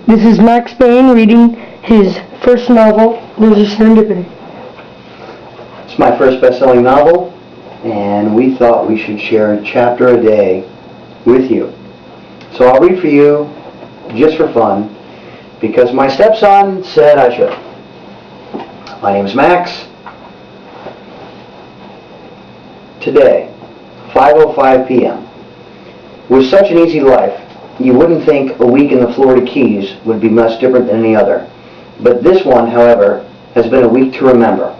This is Max Bain reading his first novel, LOSERS Serendipity. It's my first best-selling novel, and we thought we should share a chapter a day with you. So I'll read for you just for fun, because my stepson said I should. My name is Max. Today, 5:05 p.m. With such an easy life, you wouldn't think a week in the Florida Keys would be much different than any other. But this one, however, has been a week to remember.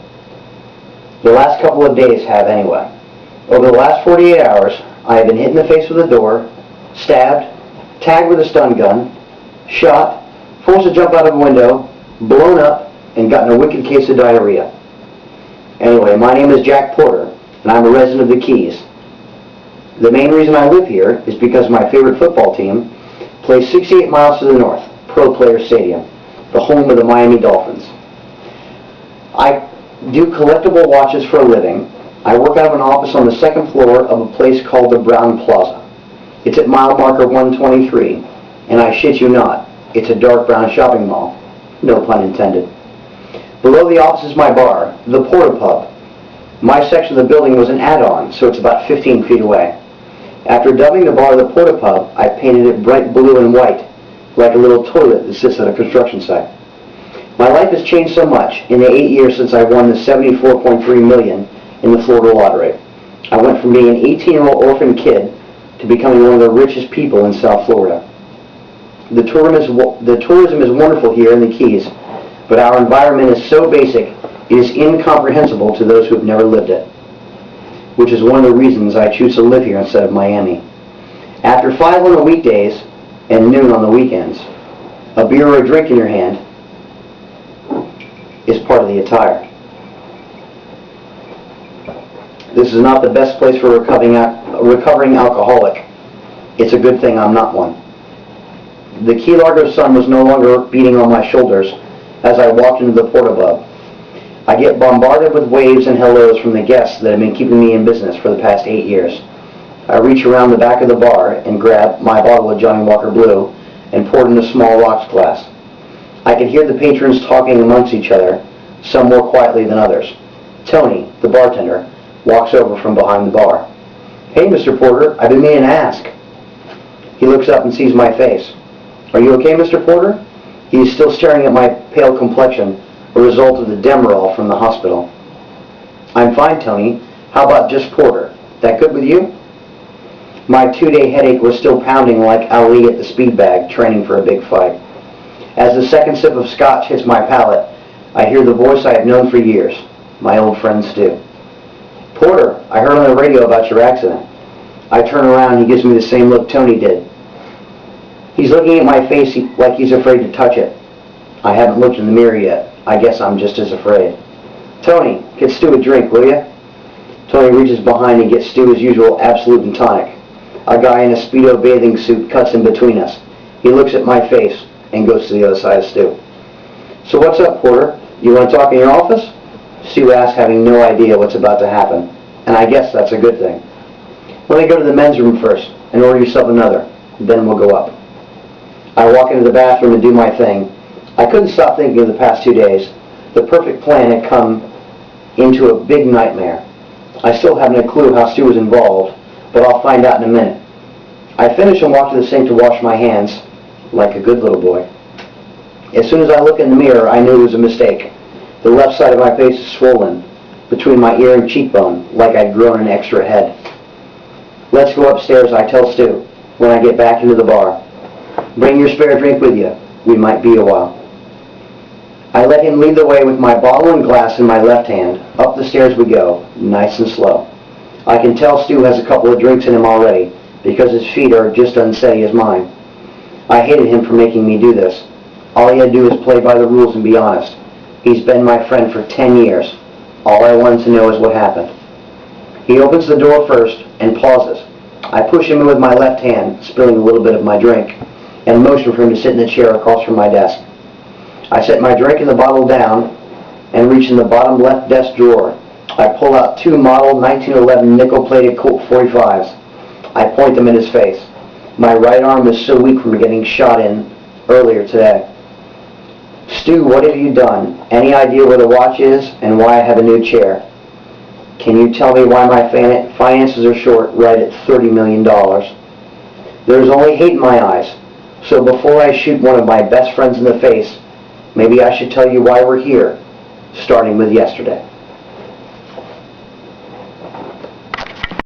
The last couple of days have anyway. Over the last 48 hours, I have been hit in the face with a door, stabbed, tagged with a stun gun, shot, forced to jump out of a window, blown up, and gotten a wicked case of diarrhea. Anyway, my name is Jack Porter, and I'm a resident of the Keys. The main reason I live here is because my favorite football team plays 68 miles to the north, Pro Player Stadium, the home of the Miami Dolphins. I do collectible watches for a living. I work out of an office on the second floor of a place called the Brown Plaza. It's at mile marker 123, and I shit you not, it's a dark brown shopping mall. No pun intended. Below the office is my bar, the Porta Pub. My section of the building was an add-on, so it's about 15 feet away. After dubbing the bar the Porta Pub, I painted it bright blue and white, like a little toilet that sits at a construction site. My life has changed so much in the 8 years since I won the $74.3 million in the Florida lottery. I went from being an 18-year-old orphan kid to becoming one of the richest people in South Florida. The tourism is wonderful here in the Keys, but our environment is so basic it is incomprehensible to those who have never lived it, which is one of the reasons I choose to live here instead of Miami. After 5 on the weekdays and noon on the weekends, a beer or a drink in your hand is part of the attire. This is not the best place for a recovering alcoholic. It's a good thing I'm not one. The Key Largo sun was no longer beating on my shoulders as I walked into the Porta Pub. I get bombarded with waves and hellos from the guests that have been keeping me in business for the past 8 years. I reach around the back of the bar and grab my bottle of Johnny Walker Blue and pour it in a small rocks glass. I can hear the patrons talking amongst each other, some more quietly than others. Tony, the bartender, walks over from behind the bar. "Hey, Mr. Porter, I've been meaning to ask." He looks up and sees my face. "Are you okay, Mr. Porter?" He is still staring at my pale complexion, a result of the Demerol from the hospital. "I'm fine, Tony. How about just porter? That good with you?" My 2-day headache was still pounding like Ali at the speed bag, training for a big fight. As the second sip of scotch hits my palate, I hear the voice I have known for years, my old friend Stu. "Porter, I heard on the radio about your accident." I turn around and he gives me the same look Tony did. He's looking at my face like he's afraid to touch it. I haven't looked in the mirror yet. I guess I'm just as afraid. "Tony, get Stu a drink, will you?" Tony reaches behind and gets Stu his usual Absolute and tonic. A guy in a Speedo bathing suit cuts in between us. He looks at my face and goes to the other side of Stu. "So what's up, Porter? You want to talk in your office?" Stu asks, having no idea what's about to happen. And I guess that's a good thing. "Let me go to the men's room first and order yourself another. Then we'll go up." I walk into the bathroom and do my thing. I couldn't stop thinking of the past 2 days. The perfect plan had come into a big nightmare. I still haven't a clue how Stu was involved, but I'll find out in a minute. I finish and walk to the sink to wash my hands, like a good little boy. As soon as I look in the mirror, I knew it was a mistake. The left side of my face is swollen, between my ear and cheekbone, like I'd grown an extra head. "Let's go upstairs," I tell Stu, when I get back into the bar. "Bring your spare drink with you. We might be a while." I let him lead the way with my bottle and glass in my left hand. Up the stairs we go, nice and slow. I can tell Stu has a couple of drinks in him already, because his feet are just unsteady as mine. I hated him for making me do this. All he had to do is play by the rules and be honest. He's been my friend for 10 years. All I wanted to know is what happened. He opens the door first and pauses. I push him in with my left hand, spilling a little bit of my drink, and motion for him to sit in the chair across from my desk. I set my drink and the bottle down and reach in the bottom left desk drawer. I pull out 2 model 1911 nickel-plated Colt 45s. I point them in his face. My right arm is so weak from getting shot in earlier today. Stu, what have you done? Any idea where the watch is and why I have a new chair? Can you tell me why my finances are short right at $30 million? There's only hate in my eyes, so before I shoot one of my best friends in the face, maybe I should tell you why we're here, starting with yesterday.